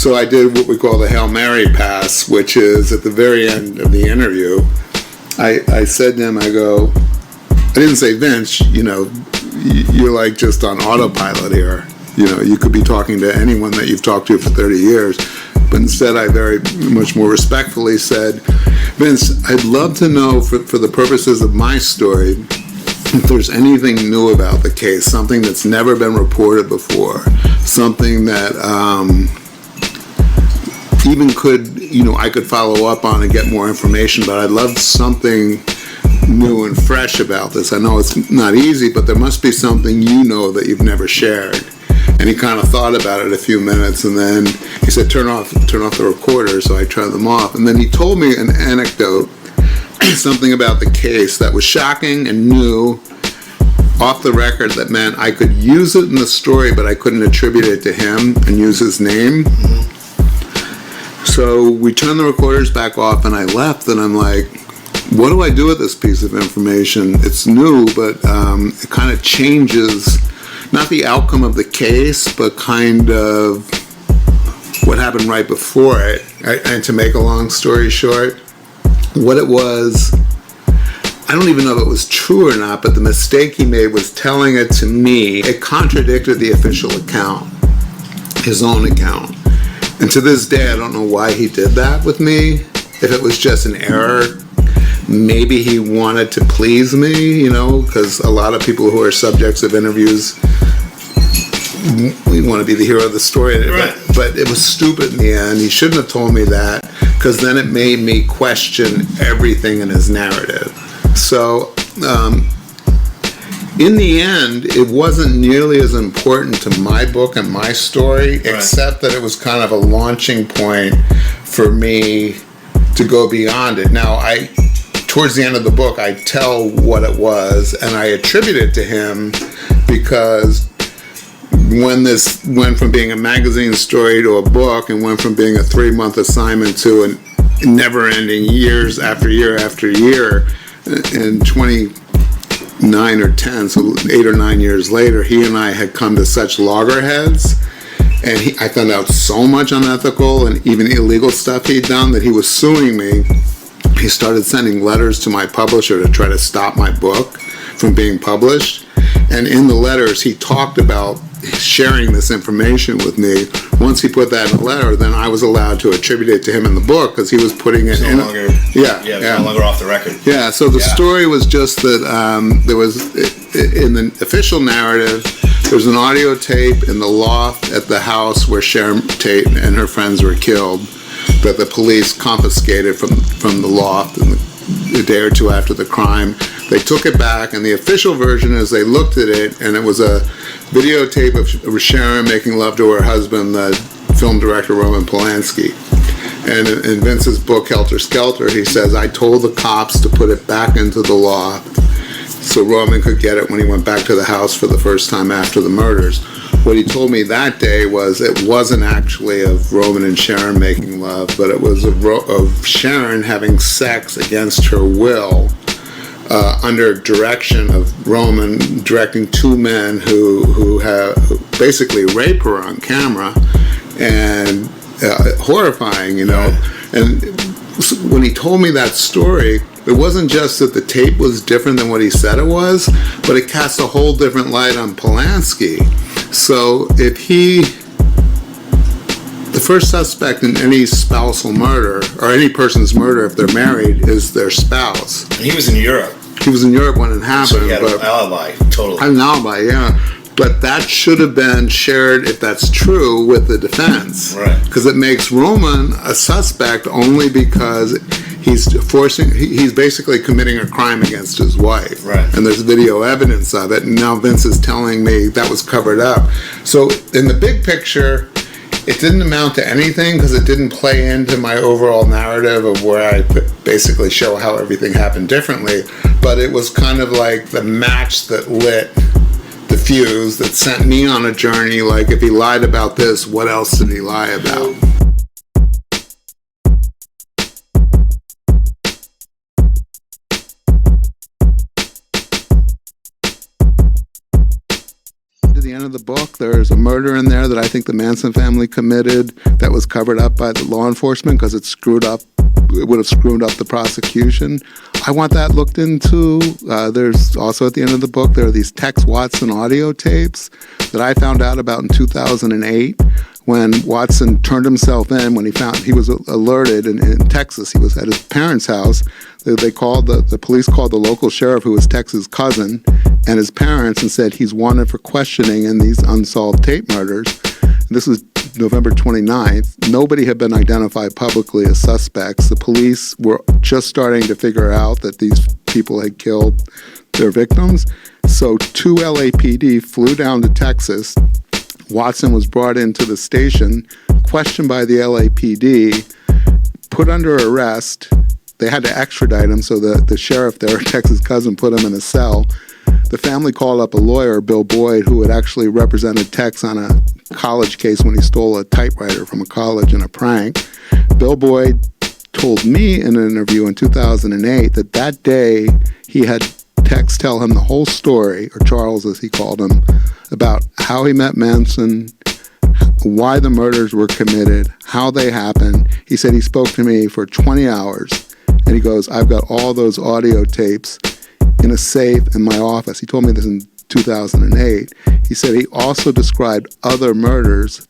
So I did what we call the Hail Mary pass, which is at the very end of the interview. I said to him, I didn't say, Vince, you're like just on autopilot here. You could be talking to anyone that you've talked to for 30 years. But instead, I very much more respectfully said, Vince, I'd love to know for the purposes of my story, if there's anything new about the case, something that's never been reported before, something that even I could follow up on and get more information, but I'd love something new and fresh about this. I know it's not easy, but there must be something that you've never shared. And he kind of thought about it a few minutes, and then he said, turn off the recorder, so I turned them off. And then he told me an anecdote, something about the case that was shocking and new, off the record, that meant I could use it in the story, but I couldn't attribute it to him and use his name. Mm-hmm. So we turned the recorders back off, and I left, and I'm like, what do I do with this piece of information? It's new, but it kind of changes, not the outcome of the case, but kind of what happened right before it. And to make a long story short, what it was, I don't even know if it was true or not, but the mistake he made was telling it to me. It contradicted the official account, his own account. And to this day, I don't know why he did that with me. If it was just an error, maybe he wanted to please me, because a lot of people who are subjects of interviews, we want to be the hero of the story. Right. But it was stupid in the end. He shouldn't have told me that, because then it made me question everything in his narrative. So, in the end, it wasn't nearly as important to my book and my story, right, except that it was kind of a launching point for me to go beyond it. Now, towards the end of the book, I tell what it was, and I attribute it to him, because when this went from being a magazine story to a book, and went from being a 3-month assignment to a never-ending years after year after year, in 29 or 10, so 8 or 9 years later, he and I had come to such loggerheads, and I found out so much unethical and even illegal stuff he'd done that he was suing me. He started sending letters to my publisher to try to stop my book from being published. And in the letters, he talked about sharing this information with me. Once he put that in a letter, then I was allowed to attribute it to him in the book, because he was putting it in. No longer off the record. Yeah, so the story was just that there was, in the official narrative, there's an audio tape in the loft at the house where Sharon Tate and her friends were killed, that the police confiscated from the loft a day or two after the crime. They took it back, and the official version is they looked at it, and it was a videotape of Sharon making love to her husband, the film director Roman Polanski. And in Vince's book, Helter Skelter, he says, I told the cops to put it back into the loft so Roman could get it when he went back to the house for the first time after the murders. What he told me that day was it wasn't actually of Roman and Sharon making love, but it was of Sharon having sex against her will, under direction of Roman, directing two men who basically rape her on camera, and horrifying, And when he told me that story, it wasn't just that the tape was different than what he said it was, but it cast a whole different light on Polanski. So the first suspect in any spousal murder, or any person's murder if they're married, is their spouse. And he was in Europe. He was in Europe when it happened. So he had an alibi, totally. An alibi, yeah. But that should have been shared, if that's true, with the defense. Right. Because it makes Roman a suspect only because he's basically committing a crime against his wife. Right. And there's video evidence of it. And now Vince is telling me that was covered up. So in the big picture, it didn't amount to anything, because it didn't play into my overall narrative of where I basically show how everything happened differently. But it was kind of like the match that lit the fuse that sent me on a journey. Like, if he lied about this, what else did he lie about? The the end of the book, there's a murder in there that I think the Manson family committed that was covered up by the law enforcement because it would have screwed up the prosecution. I want that looked into. There's also at the end of the book, there are these Tex Watson audio tapes that I found out about in 2008 when Watson turned himself in when he was alerted in Texas. He was at his parents' house. The police called the local sheriff, who was Tex's cousin, and his parents, and said he's wanted for questioning in these unsolved tape murders. This was November 29th. Nobody had been identified publicly as suspects. The police were just starting to figure out that these people had killed their victims. So 2 LAPD flew down to Texas. Watson was brought into the station, questioned by the LAPD, put under arrest. They had to extradite him, so the sheriff there, Tex's cousin, put him in a cell. The family called up a lawyer, Bill Boyd, who had actually represented Tex on a college case when he stole a typewriter from a college in a prank. Bill Boyd told me in an interview in 2008 that day he had Tex tell him the whole story, or Charles as he called him, about how he met Manson, why the murders were committed, how they happened. He said he spoke to me for 20 hours, and he goes, I've got all those audio tapes in a safe in my office. He told me this in 2008. He said he also described other murders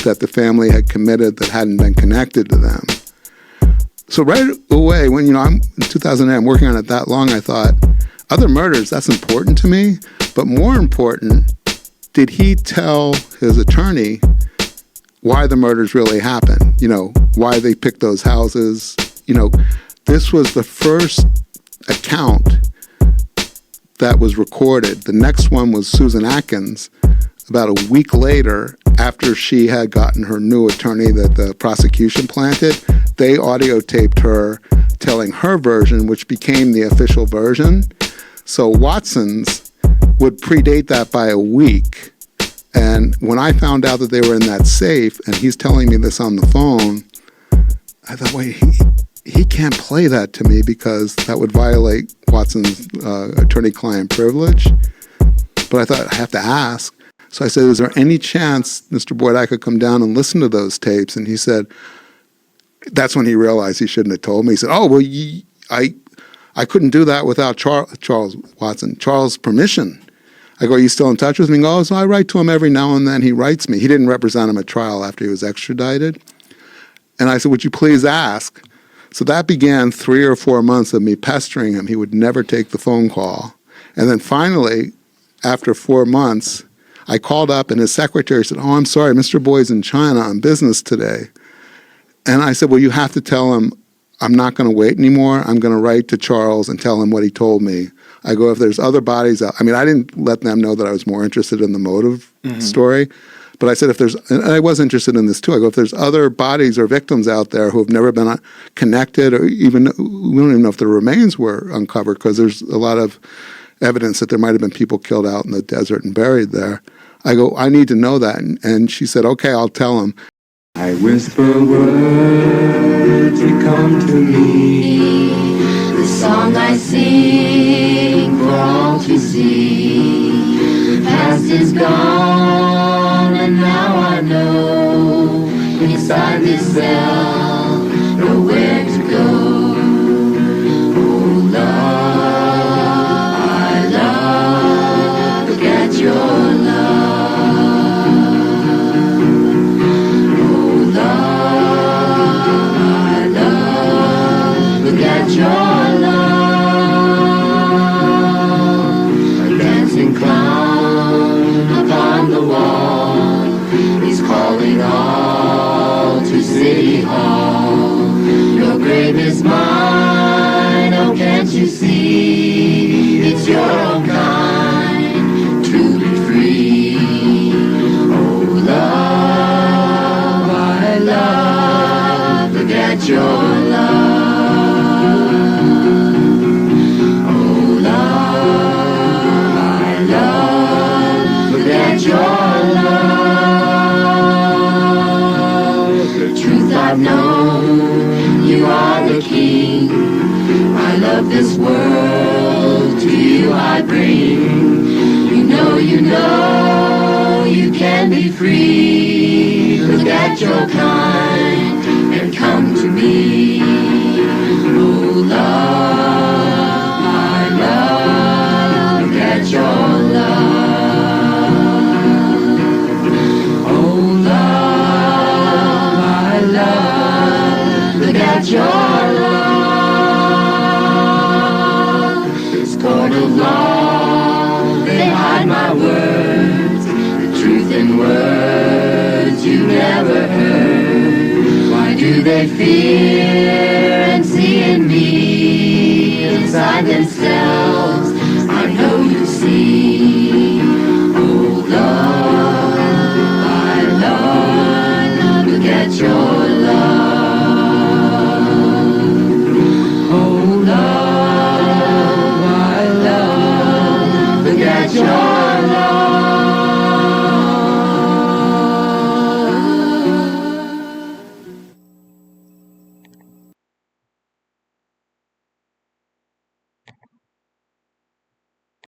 that the family had committed that hadn't been connected to them. So right away, when I'm in 2008, I'm working on it that long, I thought, other murders, that's important to me, but more important, did he tell his attorney why the murders really happened? Why they picked those houses? This was the first account that was recorded. The next one was Susan Atkins, about a week later, after she had gotten her new attorney that the prosecution planted. They audio taped her telling her version, which became the official version. So Watson's would predate that by a week. And when I found out that they were in that safe, and he's telling me this on the phone, I thought, wait, he can't play that to me because that would violate Watson's attorney-client privilege. But I thought, I have to ask. So I said, is there any chance, Mr. Boyd, I could come down and listen to those tapes? And he said, that's when he realized he shouldn't have told me. He said, oh, well, I couldn't do that without Charles' permission. I go, are you still in touch with me? He goes, so I write to him every now and then. He writes me. He didn't represent him at trial after he was extradited. And I said, would you please ask? So that began 3 or 4 months of me pestering him. He would never take the phone call. And then finally, after 4 months, I called up and his secretary said, oh, I'm sorry, Mr. Boyd's in China on business today. And I said, well, you have to tell him I'm not going to wait anymore. I'm going to write to Charles and tell him what he told me. I go, if there's other bodies out, I didn't let them know that I was more interested in the motive story. But I said, and I was interested in this too. I go, if there's other bodies or victims out there who have never been connected, or even, we don't even know if the remains were uncovered because there's a lot of evidence that there might have been people killed out in the desert and buried there. I go, I need to know that. And she said, okay, I'll tell him. I whisper words, you come to me. The song I sing for all to see. The past is gone and now I know. Inside this cell, nowhere to go. Oh, love, I love, look at your love. Your love, a dancing clown upon the wall. He's calling all to City Hall. Your grave is mine, oh can't you see? It's your own kind to be free. Oh love, I love, look at your love. Your love, the truth I've known, you are the king. I love this world, to you I bring. You know can be free. Look at your kind and come to me. Oh, love, my love, look at your love. Oh, love, my love, look at your love. This court of law, they hide my words, the truth in words you never heard. Why do they fear and see in me inside themselves? I know you see. Oh, love, my love, look at your